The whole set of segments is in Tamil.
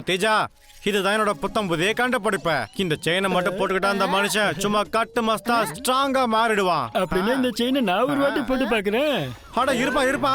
தேஜா, இதுதான் என்னோட புத்தம் புதிய கண்டுபிடிப்ப. இந்த செயினை மட்டும் போட்டுக்கிட்டா அந்த மனுஷன் சும்மா கட்டு மஸ்தா ஸ்ட்ராங்கா மாறிடுவான். அப்படின்னா இந்த செயினை நான் ஒரு வாட்டி போட்டு பாக்குறேன். அட இருப்பா இருப்பா.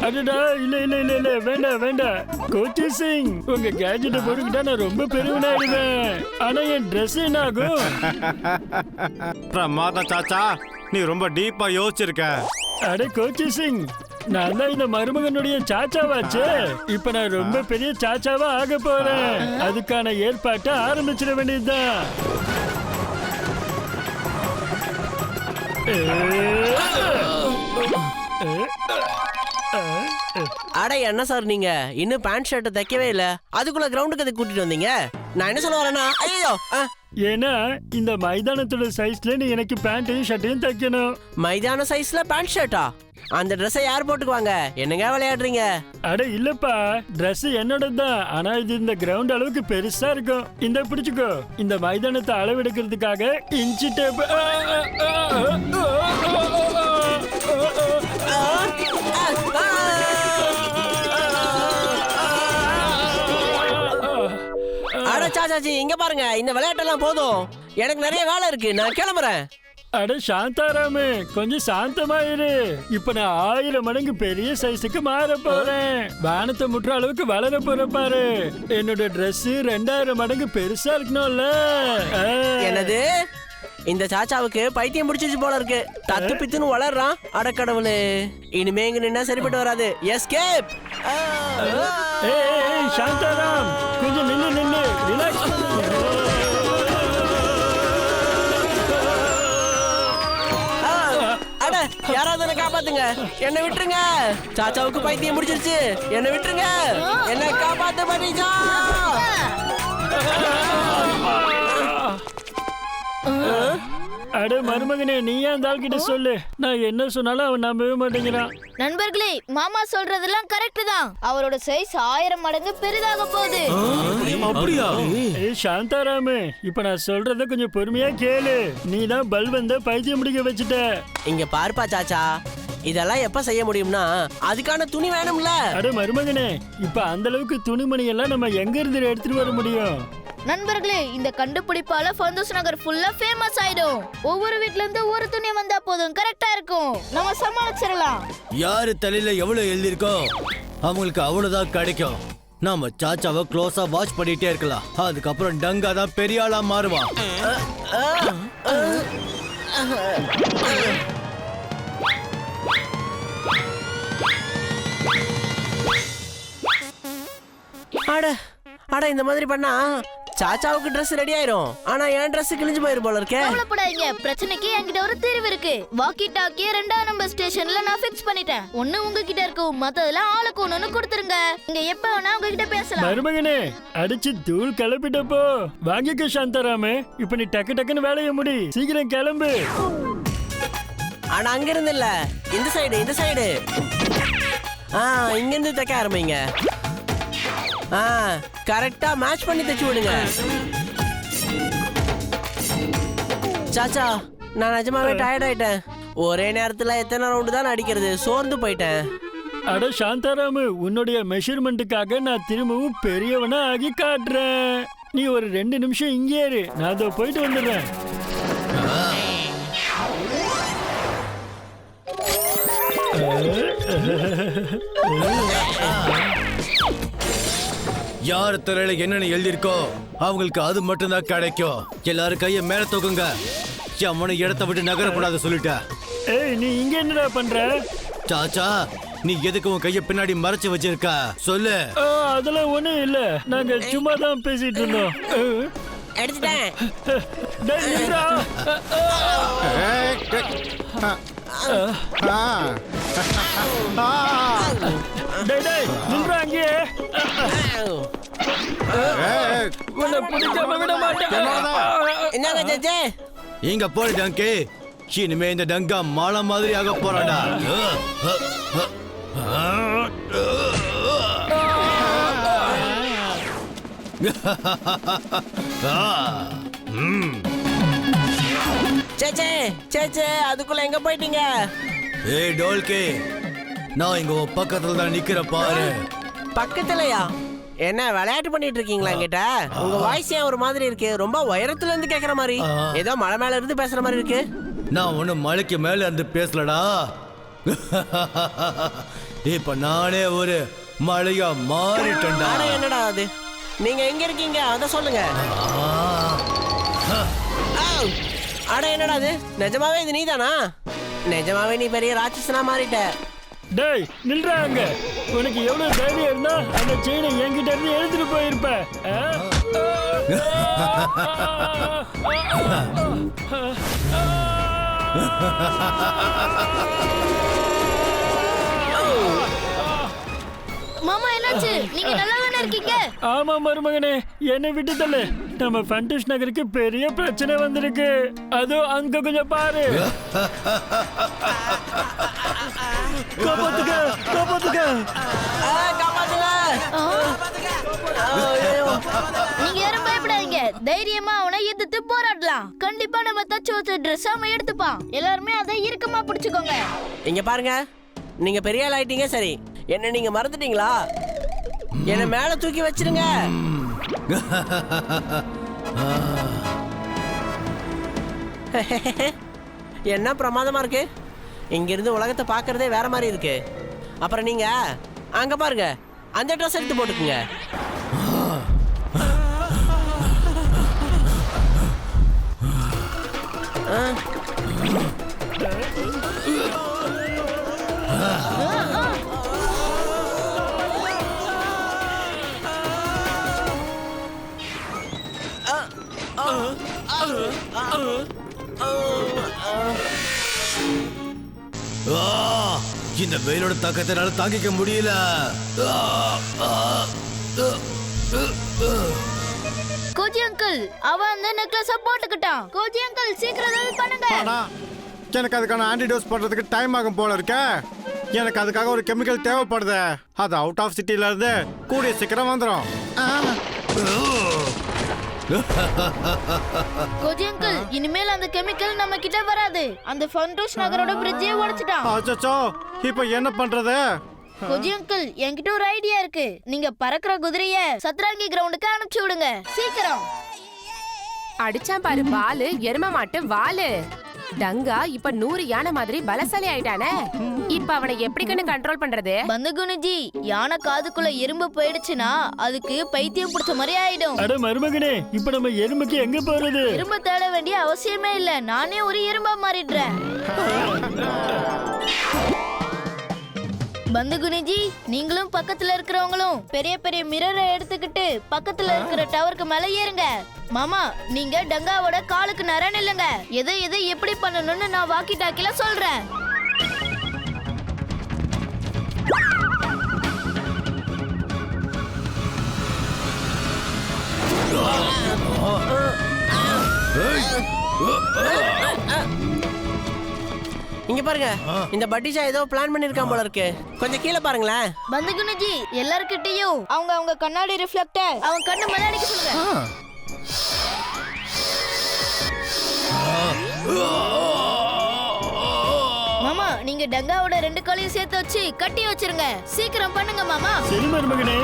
அடடா, இல்ல இல்ல இல்ல இல்ல, வேண்டாம் வேண்டாம். கோச்சி சிங், உங்க கேஜெட்டை போட்டுக்கிட்டா நான் ரொம்ப பெருவனாயிடுவேன். ஆனா என் ட்ரெஸ் என்ன ஆகும்? பிரமாதம் சாச்சா, நீ ரொம்ப டீப்பா யோசிச்சிருக்க. அட கோச்சி சிங், நான் தான் இந்த மருமகனுடைய சாச்சாவாச்சு. இப்ப நான் ரொம்ப பெரிய சாச்சாவா ஆக போறேன். அதுக்கான ஏற்பாட்டை ஆரம்பிச்சிட வேண்டியதுதான். அட என்ன சார் நீங்க இன்னும் பேண்ட் ஷர்ட்டை தைக்கவே இல்ல, அதுக்குள்ள கிரவுண்டுக்கு அதை கூட்டிட்டு வந்தீங்க? நான் என்ன சொல்ல வரேன்னா, ஐயோ, ஏன்னா இந்த மைதானத்தோட சைஸ்ல நீ எனக்கு பேண்ட்டையும் ஷர்ட்டையும் தைக்கணும். மைதான சைஸ்ல பேண்ட் ஷர்ட்டா? அந்த ட்ரெஸ்ஸை யார் போட்டுக்குவாங்க? என்னங்க விளையாடுறீங்க? அட இல்லப்பா, Dress என்னோடதுதான். ஆனா இது இந்த கிரவுண்ட் அளவுக்கு பெருசா இருக்கும். இந்த பிடிச்சுக்கோ. இந்த மைதானத்தை அளவெடுக்கிறதுக்காக இன்ச்சி டேப். அட சாச்சாச்சி, இங்க பாருங்க, இந்த விளையாட்டெல்லாம் போதும். எனக்கு நிறைய வேலை இருக்கு, நான் கிளம்புறேன். அட சாந்தாராமு, கொஞ்சம் சாந்தமா இரு. இப்ப நான் 1000 மடங்கு பெரிய சைஸுக்கு மாற போறேன். வானத்தை முற்ற அளவுக்கு வளர போறேன் பாரு. என்னோட Dress 2000 மடங்கு பெருசா இருக்கணும்ல. என்னது? இந்த சாச்சாவுக்கு பைத்தியம் முடிச்சிச்சு போல இருக்கு. தத்து பித்துன்னு வளர்றான். அடக்கடவுளே, இனிமே இங்க நின்னா சரிப்பட்டு வராது. எஸ்கேப். ஏய் சாந்தாராம், கொஞ்சம் நின்னு நின்னு ரிலாக்ஸ். அட யாராவது என்ன காப்பாத்துங்க, என்ன விட்டுருங்க. சாச்சாவுக்கு பைத்தியம் முடிச்சிருச்சு, என்ன விட்டுருங்க. என்ன காப்பாத்து பண்ணிச்சா. அட மருமகனே, நீ ஏன் அந்த ஆள்கிட்ட சொல்லு. நான் என்ன சொன்னாலும் அவன் நம்பவே மாட்டேங்கிறான். நண்பர்களே, மாமா சொல்றதெல்லாம் கரெக்ட் தான். அவரோட சைஸ் 1000 மடங்கு பெரிதாக போகுது. அப்படியா? ஏய் சாந்தாராமு, இப்ப நான் சொல்றத கொஞ்சம் பொறுமையா கேளு. நீ தான் பல்வந்த பைத்தியம் முடிக்க வச்சுட்ட. இங்க பார்ப்பா சாச்சா, இதெல்லாம் எப்ப செய்ய முடியும்னா அதுக்கான துணி வேணும்ல. அட மருமகனே, இப்ப அந்த அளவுக்கு துணிமணி எல்லாம் நம்ம எங்க இருந்து எடுத்துட்டு வர முடியும்? நண்பர்களே, இந்த கண்டுபிடிப்பால ஃபந்தோஸ் நகர் ஃபுல்லா ஃபேமஸ் ஆயிடும். ஒவ்வொரு வீட்ல இருந்து ஒரு துணி வந்தா போதும், கரெக்டா இருக்கும். நம்ம சமாளிச்சிடலாம். யாரு தலையில எவ்வளவு எழுதிருக்கோ அவங்களுக்கு அவ்வளவுதான் கிடைக்கும். நாம சாச்சாவை க்ளோஸா வாட்ச் பண்ணிட்டே இருக்கலாம். அதுக்கப்புறம் டங்கா தான் பெரிய ஆளா மாறுவான். அட அட, இந்த மாதிரி பண்ணா சாச்சாவுக்கு Dress ரெடி ஆயிரும். ஆனா என் Dress கிழிஞ்சு போயிரு போல இருக்கே. கவலைப்படாதீங்க, பிரச்சனைக்கு என்கிட்ட ஒரு தீர்வு இருக்கு. வாக்கி டாக்கிய 2ஆம் நம்பர் ஸ்டேஷன்ல நான் ஃபிக்ஸ் பண்ணிட்டேன். ஒண்ணு உங்ககிட்ட இருக்கும், மத்ததெல்லாம் ஆளுக்கு ஒண்ணு கொடுத்துருங்க. நீங்க எப்ப வேணா உங்ககிட்ட பேசலாம். மருமகனே, அடிச்சு தூள் கிளப்பிட்டப்போ வாங்கிக்க சாந்தாராமு. இப்ப நீ டக்கு டக்குன்னு வேலையை முடி. சீக்கிரம் கிளம்பு. ஆனா அங்க இருந்து இல்ல, இந்த சைடு இந்த சைடு. இங்க இருந்து தைக்க ஆரம்பிங்க. கரெக்டா மேட்ச் பண்ணி தச்சு விடுங்க. சாச்சா, நான் நிஜமாவே டயர்ட் ஆயிட்டேன். ஒரே நேரத்துல எத்தனை ரவுண்டு தான் அடிக்கிறது, சோர்ந்து போயிட்டேன். அட சாந்தாராமு, உன்னுடைய மெஷர்மெண்ட்டுக்காக நான் திரும்பவும் பெரியவனா ஆகி காட்டுறேன். நீ ஒரு 2 நிமிஷம் இங்கே இரு, நான் அதோ போயிட்டு வந்துடுறேன். யார் தலையில என்னன்னு எழுதிருக்கோ அவங்களுக்கு அது மட்டும் தான் கிடைக்கும். எல்லாரும் கைய மேல தூக்குங்க. அவனை இடத்த விட்டு நகரக்கூடாது சொல்லிட்ட. ஏய், நீ இங்க என்னடா பண்ற? சாச்சா, நீ எதுக்கு உன் கைய பின்னாடி மறைச்சு வச்சிருக்க சொல்லு. அதெல்லாம் ஒண்ணும் இல்ல, நாங்க சும்மா தான் பேசிட்டு இருந்தோம். எடுத்துட்டேன். டேய் நில்றா. டேய் டேய் நில்றா அங்கே. உன்னை பிடிக்காம விட மாட்டேன். என்னங்க சேச்சே? இங்க போடு டங்கி. இனிமே இந்த டங்கா மலை மாதிரி ஆக போறாடா. சேச்சே சேச்சே அதுக்குள்ள எங்க போயிட்டீங்க? ஏய் டோல்கே, நான் இங்க உன் பக்கத்துல தான் நிக்கிற பாரு. பக்கத்துலயா? என்ன விளையாட்டு பண்ணிட்டு இருக்கீங்களா என்கிட்ட? உங்க வாய்ஸ் ஏன் ஒரு மாதிரி இருக்கு? ரொம்ப உயரத்துல இருந்து கேக்குற மாதிரி, ஏதோ மலை மேல இருந்து பேசுற மாதிரி இருக்கு. நான் ஒண்ணு மலைக்கு மேல இருந்து பேசலடா. இப்ப நானே ஒரு மலையா மாறிட்டேன்டா. ஆனா என்னடா அது? நீங்க எங்க இருக்கீங்க அத சொல்லுங்க. அட என்னடா அது? நிஜமாவே இது நீதானா? நிஜமாவே நீ பெரிய ராட்சசனா மாறிட்ட. டேய் நில்றாங்க. உனக்கு எவ்வளவு தைரியம் இருந்தா அந்த செயினை என்கிட்ட இருந்து எடுத்துட்டு போயிருப்ப. மாமா என்னாச்சு? நீங்க நல்லா தானே இருக்கீங்க? ஆமா மருமகனே, என்னை விட்டு தள்ளு. நம்ம ஃபண்டூஸ் நகருக்கு பெரிய பிரச்சனை வந்திருக்கு. அதோ அங்க கொஞ்சம் பாரு. காப்பாத்துக்க காப்பாத்துக்க. நீங்க யாரும் பயப்படாதீங்க. தைரியமா அவனை எதிர்த்து போராடலாம். கண்டிப்பா நம்ம தச்சு வச்ச ட்ரெஸ் அவன் எடுத்துப்பான். எல்லாருமே அதை இறுக்கமா பிடிச்சுக்கோங்க. இங்க பாருங்க, நீங்க பெரிய ஆள் ஆயிட்டீங்க சரி. என்ன நீங்க மறந்துட்டீங்களா? என்ன மேல தூக்கி வச்சிருங்க. என்ன பிரமாதமா இருக்கு. இங்க இருந்து உலகத்தை பாக்குறதே வேற மாதிரி இருக்கு. அப்புறம் நீங்க அங்க பாருங்க, அந்த ட்ரெஸ் எடுத்து போட்டுக்குங்க. இந்த வெயிலோட தாக்கத்தினால தாங்கிக்க முடியல. கோஜி அங்கிள், அவன் அந்த நெக்லஸ போட்டுக்கிட்டான். கோஜி அங்கிள் சீக்கிரம் ஏதாவது பண்ணுங்க. ஆனா எனக்கு அதுக்கான ஆன்டிடோஸ் பண்றதுக்கு டைம் ஆகும் போல இருக்க. எனக்கு அதுக்காக ஒரு கெமிக்கல் தேவைப்படுது. அது அவுட் ஆஃப் சிட்டில இருந்து கூடிய சீக்கிரம் வந்துடும். கோஜி அங்கிள், இனிமேல் அந்த கெமிக்கல் நம்ம கிட்ட வராது. அந்த ஃபண்டூஸ் நகரோட பிரிட்ஜே உடைச்சிட்டான். அச்சச்சோ, இப்போ என்ன பண்றது? கோஜி அங்கிள், என்கிட்ட ஒரு ஐடியா இருக்கு. நீங்க பறக்கிற குதிரைய சத்ராங்கி கிரவுண்டுக்கு அனுப்பிச்சு விடுங்க சீக்கிரம். அடிச்சான் பாரு வாலு, எரும மாட்டு வாலு. டங்கா இப்ப 100 யானை மாதிரி பலசாலி ஆயிட்டானே. இப்ப அவனை எப்படி கண்ட்ரோல் பண்றது? பந்துகுனிஜி, யானை காதுக்குள்ள எறும்பு போயிடுச்சுன்னா அதுக்கு பைத்தியம் பிடிச்ச மாதிரி ஆயிடும். அட மருமகனே, இப்ப நம்ம எறும்புக்கு எங்க போறது? எறும்பு தேட வேண்டிய அவசியமே இல்ல. நானே ஒரு எறும்பா மாறிடுறேன். பந்துகுனிஜி, நீங்களும் பக்கத்துல இருக்கிறவங்களும் பெரிய பெரிய மிரரை எடுத்துக்கிட்டு பக்கத்துல இருக்கிற டவருக்கு மேல ஏறுங்க. மாமா, நீங்க டங்காவோட காலுக்கு நேரா நில்லுங்க. எதை எப்படி பண்ணணும்னு நான் வாக்கி டாக்கில சொல்றேன். இங்க பாருங்க, இந்த பட்டிஷா ஏதோ பிளான் பண்ணிருக்கான் போல இருக்கு. கொஞ்சம் கீழே பாருங்களேன். பந்துகுனிஜி, எல்லார்கிட்டயும் அவங்க கண்ணாடி ரிஃப்ளெக்டர் அவன் கண்ணு மேல அடிக்க சொல்லுங்க. மாமா, நீங்க டங்காவோட 2 காலையும் சேர்த்து வச்சு கட்டி வச்சிருங்க. சீக்கிரம் பண்ணுங்க மாமா. சரி மருமகனே.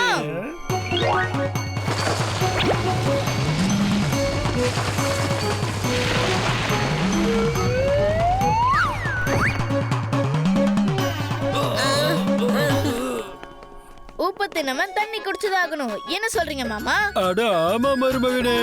மாமா உப்பு தினமும் தண்ணி குடிச்சதாகணும் என்ன சொல்றீங்க மாமா அட ஆமா மருமகனே